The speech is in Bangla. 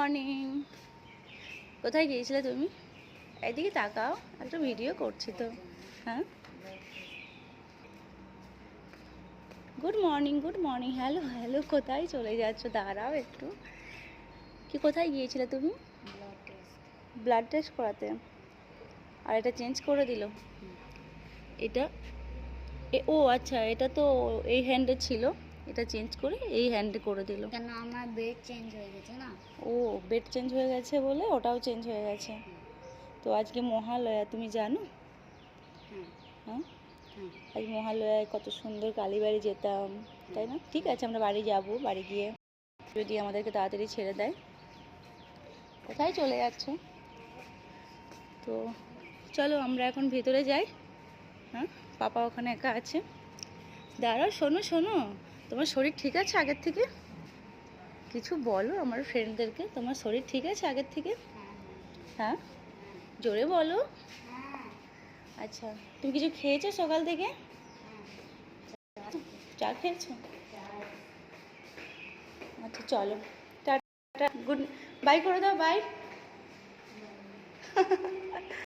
মর্নিং। কোথায় গিয়েছিলে তুমি? এদিকে তাকাও, একটা ভিডিও করছি তো। হ্যাঁ, good morning, good morning. Hello hello, কোথায় চলে যাচ্ছ? দাঁড়াও একটু। কি কোথায় গিয়েছিলে তুমি? ব্লাড টেস্ট করাতে। আর এটা চেঞ্জ করে দিল? এটা ও আচ্ছা, এটা তো এই হ্যান্ডে ছিল, এটা চেঞ্জ করে এই হ্যান্ডে করে দিল। কেন আমার বেড চেঞ্জ হয়ে গেছে না? ও, বেড চেঞ্জ হয়ে গেছে বলে ওটাও চেঞ্জ হয়ে গেছে। তো আজকে মহালয়া, তুমি জানো? হ্যাঁ হ্যাঁ, হ্যাঁ আজ মহালয়ায় কত সুন্দর কালীবাড়ি যেতাম, তাই না? ঠিক আছে, আমরা বাড়ি যাব, বাড়ি গিয়ে যদি আমাদেরকে তাড়াতাড়ি ছেড়ে দেয়। কোথায় চলে যাচ্ছ? তো চলো আমরা এখন ভেতরে যাই। হ্যাঁ, পাপা ওখানে একা আছে। দাঁড়াও, শোনো শোনো, তোমার শরীর ঠিক আছে আগের থেকে? কিছু বলো আমার ফ্রেন্ডদেরকে, তোমার শরীর ঠিক আছে আগের থেকে? হ্যাঁ, জোরে বলো। আচ্ছা, তুমি কিছু খেয়েছো সকাল থেকে? চা খেয়েছো? আচ্ছা চলো, টাটা, গুড বাই করে দাও, বাই।